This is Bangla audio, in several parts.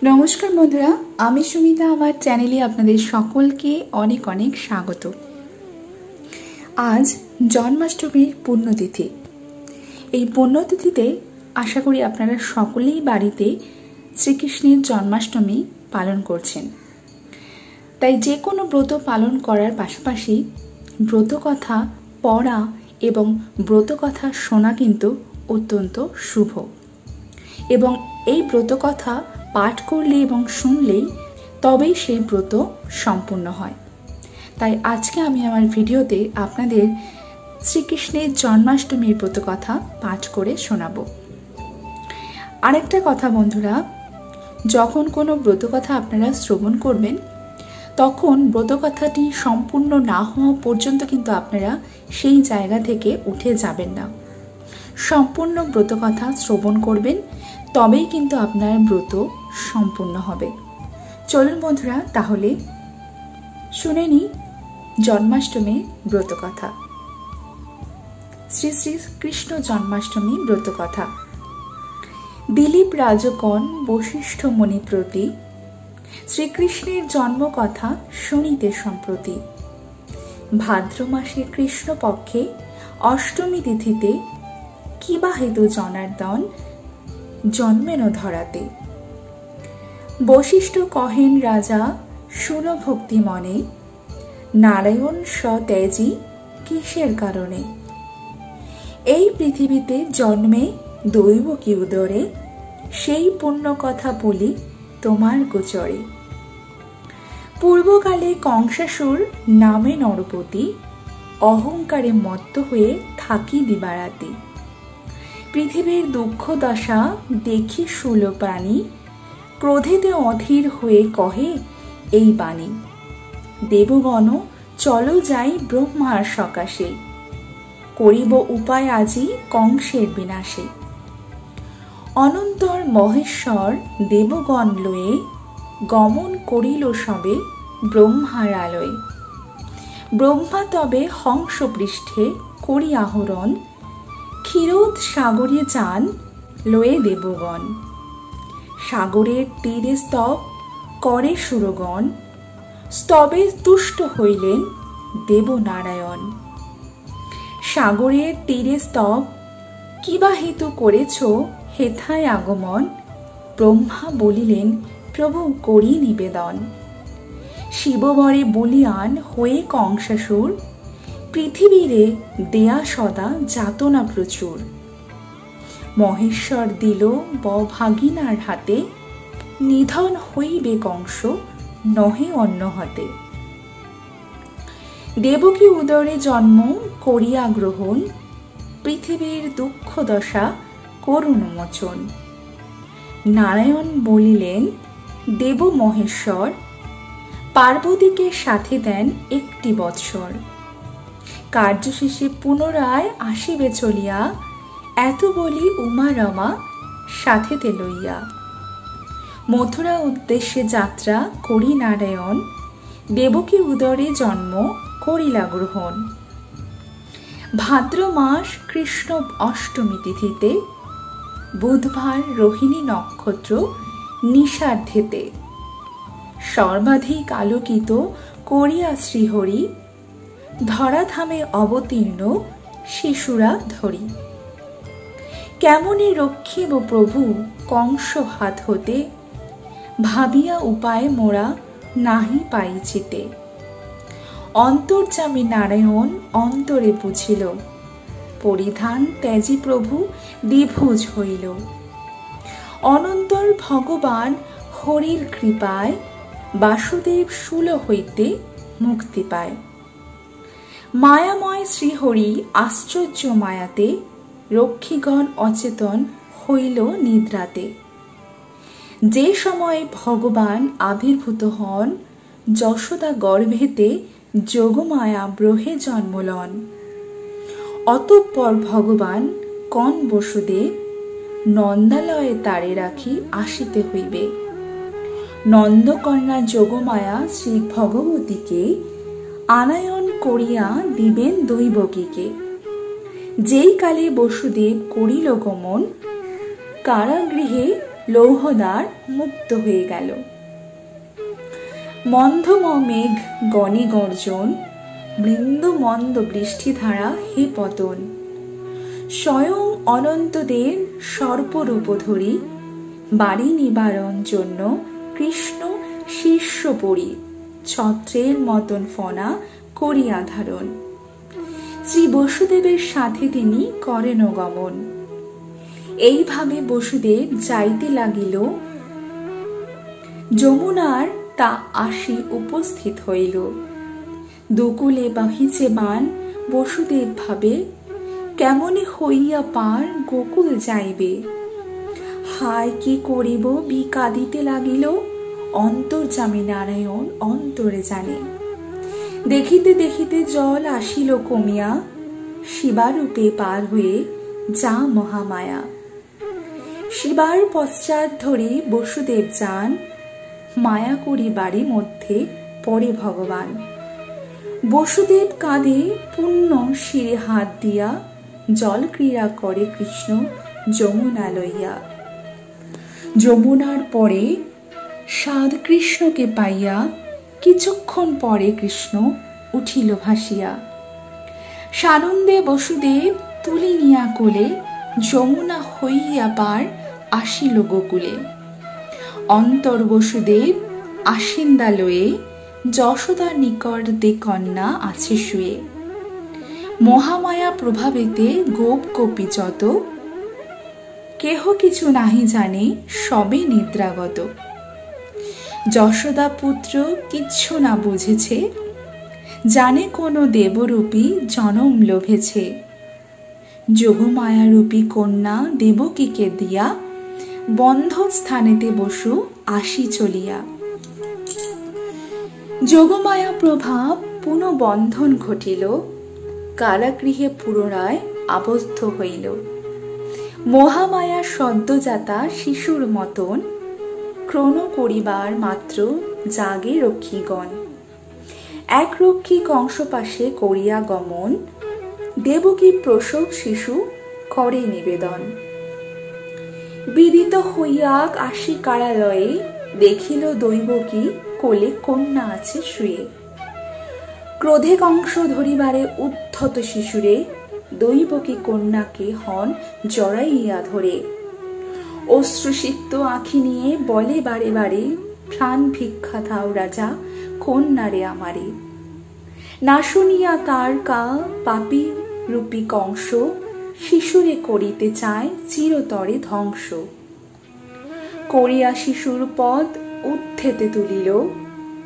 नमस्कार बंधुरा, आमी सुमिता आमार चैनेले आपनादेर सकलके अनेक अनेक स्वागत। आज जन्माष्टमीर पुण्यतिथि। এই পুণ্যতিথিতে আশা করি আপনারা সকলেই বাড়িতে শ্রীকৃষ্ণের জন্মাষ্টমী পালন করছেন। তাই যে কোনো ব্রত পালন করার পাশাপাশি ব্রত কথা পড়া এবং ব্রত কথা শোনা কিন্তু অত্যন্ত শুভ এবং এই ব্রত কথা পাঠ করলে এবং শুনলেই তবেই সেই ব্রত সম্পূর্ণ হয়। তাই আজকে আমি আমার ভিডিওতে আপনাদের শ্রীকৃষ্ণের জন্মাষ্টমীর ব্রত কথা পাঠ করে শোনাবো। আরেকটা কথা বন্ধুরা, যখন কোনো ব্রত কথা আপনারা শ্রবণ করবেন তখন ব্রত কথাটি সম্পূর্ণ না হওয়া পর্যন্ত কিন্তু আপনারা সেই জায়গা থেকে উঠে যাবেন না। সম্পূর্ণ ব্রত কথা শ্রবণ করবেন, তবেই কিন্তু আপনার ব্রত সম্পূর্ণ হবে। চলুন বন্ধুরা, তাহলে শুনে নিই জন্মাষ্টমীর ব্রত কথা। শ্রী শ্রী কৃষ্ণ জন্মাষ্টমী ব্রত কথা। দিলীপ রাজকন বশিষ্ঠ মুনি প্রতি শ্রীকৃষ্ণের জন্ম কথা শুনিতে সম্প্রতি। ভাদ্র মাসে কৃষ্ণপক্ষে অষ্টমী তিথিতে কিবা হেতু জনার্দন জন্মেন ধরাতে। বশিষ্ঠ কহেন রাজা শুনো ভক্তি মনে, নারায়ণ সতেজি কিসের কারণে। এই পৃথিবীতে জন্মে দৈব কি উদরে, সেই পুণ্য কথা বলি তোমার গোচরে। পূর্বকালে কংসাসুর নামে নরপতি, অহংকারে মত্ত হয়ে থাকি দিবারাতি। পৃথিবীর দুঃখ দশা দেখি শূল প্রাণী, ক্রোধেতে অধীর হয়ে কহে এই বাণী। দেবগণ চলো যাই ব্রহ্মার সকাশে, করিব উপায় আজি কংসের বিনাশে। অনন্তর মহেশ্বর দেবগণ লয়ে, গমন করিল সবে ব্রহ্মার আলয়ে। ব্রহ্মা তবে হংস পৃষ্ঠে করি আহরণ, ক্ষীরোদ সাগরে যান লয়ে দেবগণ। সাগরের তীরে স্তব করে সুরগণ, স্তবে তুষ্ট হইলেন দেবনারায়ণ। সাগরের তীরে স্তব কিবা হেতু করেছ হেথায় আগমন, ব্রহ্মা বলিলেন প্রভু করি নিবেদন। শিববরে বলিয়ান হয়ে কংসাসুর, পৃথিবীরে দেয়া সদা যাতনা প্রচুর। মহেশ্বর দিল বভাগিনার হাতে, নিধন হইবে কংস নহে অন্য হতে। দেবকী উদরে জন্ম করিয়া গ্রহণ, পৃথিবীর দুঃখ দশা করুণ মোচন। নারায়ণ বলিলেন দেব মহেশ্বর, পার্বতীকে সাথে দেন একটি বৎসর। কার্যশেষে পুনরায় আসিবে চলিয়া, এত বলি উমা রমা সাথেতে লইয়া। মথুরা উদ্দেশ্যে যাত্রা করি নারায়ণ, দেবকী উদরে জন্ম করিলা গ্রহণ। ভাদ্র মাস কৃষ্ণ অষ্টমী তিথিতে, বুধবার রোহিণী নক্ষত্র নিষার্ধেতে। সর্বাধিক আলোকিত করিয়া শ্রীহরি, ধরাধামে অবতীর্ণ শিশুরা ধরি। কেমনে রক্ষিব প্রভু কংস হাত হতে, ভাবিয়া উপায় মোরা নাহি পাইছিতে। অন্তর্যামী নারায়ণ অন্তরে বুঝিল, পরিধান ত্যাজি প্রভু দ্বিভুজ হইল। অনন্তর ভগবান হরির কৃপায়, বাসুদেব শূল হইতে মুক্তি পায়। মায়াময় শ্রীহরি আশ্চর্য মায়াতে, রক্ষীগণ অচেতন হইল নিদ্রাতে। যে সময় ভগবান আবির্ভূত হন, যশোদা গর্ভেতে যোগমায়া ব্রহে জন্মলন। অতঃপর ভগবান কন বসুদেব, নন্দালয়ে তারে রাখি আসিতে হইবে। নন্দকন্যা যোগমায়া শ্রী ভগবতীকে, আনায়ন করিয়া দিবেন দৈবকীকে। যেই কালে বসুদেব করিল গমন, কারাগৃহে লৌহদ্বার মুক্ত হয়ে গেল। মন্ধম মেঘ গণে গর্জন, বৃন্দ মন্দ বৃষ্টিধারা হে পতন। স্বয়ং অনন্তদেব সর্পরূপ ধরি, বাড়ি নিবারণ জন্য কৃষ্ণ শীর্ষ পরি, ছত্রের মতন ফনা করিয়া ধারণ। শ্রী বসুদেবের সাথে তিনি করেন গমন। এইভাবে বসুদেব যাইতে লাগিল, যমুনার তা আসি উপস্থিত হইল। দুকুলে বাহিছে বান, বসুদেব ভাবে কেমনে হইয়া পার গোকুল যাইবে। হায় কি করিব বি কাঁদিতে লাগিল, অন্তর্যামী নারায়ণ অন্তরে জানে। দেখিতে দেখিতে জল আসিল কমিয়া, শিবারূপে পার হয়ে যা মহামায়া। শিবার পশ্চাৎ ধরে বসুদেব যান, মায়া করি বাড়ি মধ্যে পরে ভগবান। বসুদেব কাঁধে পুণ্য শিরে হাত দিয়া, জল ক্রীড়া করে কৃষ্ণ যমুনা লইয়া। যমুনার পরে সাধ কৃষ্ণকে পাইয়া, কিছুক্ষণ পরে কৃষ্ণ উঠিল ভাসিয়া। সানন্দে বসুদেব তুলি নিয়া কোলে, যমুনা হইয়া পার আসিল গোকুলে। অন্তর বসুদেব আসিন্দা লয়ে, যশোদার নিকট দে কন্যা আছে শুয়ে। মহামায়া প্রভাবেতে গোপ গোপী যত, কেহ কিছু নাহি জানে সবে নিদ্রাগত। যশোদা পুত্র কিচ্ছু না বুঝেছে, জানে কোন দেবরূপী জনম লোভেছে। যোগমায়ারূপী কন্যা দেবকীকে দিয়া, বন্ধ স্থানেতে বসু আসি চলিয়া। যোগমায়া প্রভাব পুনঃ বন্ধন ঘটিল, কারাগৃহে পুনরায় আবদ্ধ হইল। মহামায়া সদ্যজাতা শিশুর মতন, ক্রণ করিবার মাত্র জাগে রক্ষীগণ। এক রক্ষী কংসপাশে করিয়া গমন, দেবকী প্রসব শিশু করে নিবেদন। বিদিত হইয়াক আসি কারালয়ে, দেখিল দৈবকী কোলে কন্যা আছে শুয়ে। ক্রোধে কংস ধরিবারে উদ্ধত শিশুরে, দৈবকী কন্যাকে হন জড়াইয়া ধরে। অশ্রুসিক্ত আঁখি নিয়ে বলে বারে বারে, প্রাণ ভিক্ষা দাও রাজা কন্যারে আমারে। না শুনিয়া তার কা পাপী রূপী কংস, শিশুরে করিতে চায় চিরতরে ধ্বংস। করিয়া শিশুর পদ উদ্ধেতে তুলিল,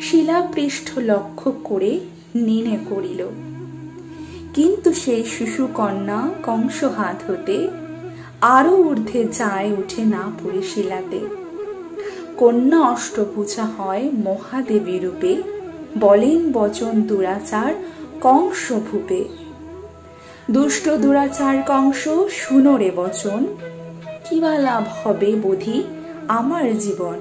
শিলাপৃষ্ঠ লক্ষ্য করে নিনে করিল। কিন্তু সেই শিশু কন্যা কংস হাত হতে, আরো ঊর্ধ্বে যায় উঠে না পড়ে শিলাতে। কন্যা অষ্টভুজা হয় মহাদেবী রূপে, বলেন বচন দুরাচার কংস ভূপে। দুষ্ট দুরাচার কংস শুনো রে বচন, কি বা লাভ হবে বোধি আমার জীবন।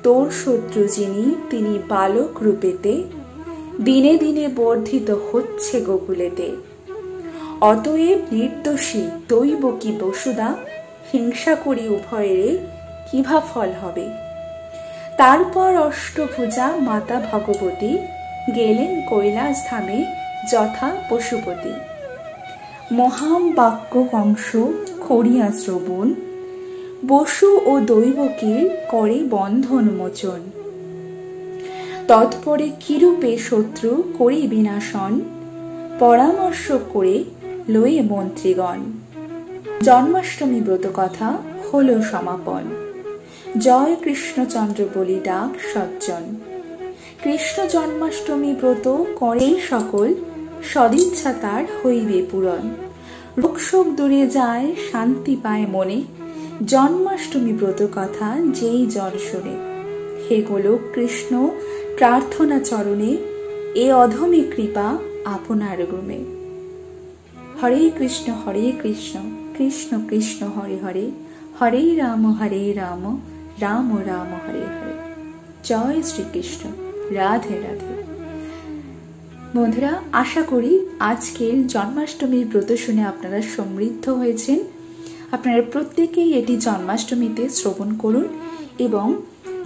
তোর শত্রু যিনি তিনি বালক রূপেতে, দিনে দিনে বর্ধিত হচ্ছে গোকুলেতে। অতএব নির্দোষী দৈবকী বসুদা, হিংসা করি উভয়েরে কিভা ফল হবে। তারপর অষ্টভুজা মাতা ভগবতী, গেলেন কৈলাস ধামে যথা পশুপতি। মহাম বাক্য কংস করিয়া শ্রবণ, বসু ও দৈবকীর করে বন্ধন মোচন। তৎপরে কিরূপে শত্রু করি বিনাশন, পরামর্শ করে লয়ে মন্ত্রীগণ। জন্মাষ্টমী ব্রত কথা হল সমাপন। জয় কৃষ্ণচন্দ্র বলি ডাক সজ্জন। কৃষ্ণ জন্মাষ্টমী ব্রত করে সকল, সদিচ্ছা তার হইবে পূরণ। রোগ শোক দূরে যায় শান্তি পায় মনে, জন্মাষ্টমী ব্রত কথা যেই জন শোনে। হে গোলক কৃষ্ণ প্রার্থনা চরণে, এ অধমে কৃপা আপনার গুমে। হরে কৃষ্ণ কৃষ্ণ কৃষ্ণ হরে হরে, হরে রাম রাম রাম হরে হরে। জয় শ্রীকৃষ্ণ, রাধে রাধে। বন্ধুরা, আশা করি আজকের জন্মাষ্টমীর ব্রত শুনে আপনারা সমৃদ্ধ হয়েছেন। আপনারা প্রত্যেকেই এটি জন্মাষ্টমীতে শ্রবণ করুন এবং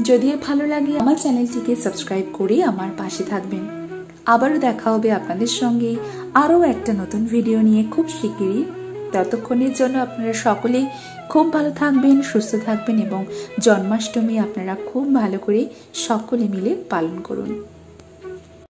যদি ভালো লাগে আমার চ্যানেলটিকে সাবস্ক্রাইব করে আমার পাশে থাকবেন। আবারও দেখা হবে আপনাদের সঙ্গে আরও একটা নতুন ভিডিও নিয়ে খুব শিগগিরই। ততক্ষণের জন্য আপনারা সকলেই খুব ভালো থাকবেন, সুস্থ থাকবেন এবং জন্মাষ্টমী আপনারা খুব ভালো করে সকলে মিলে পালন করুন।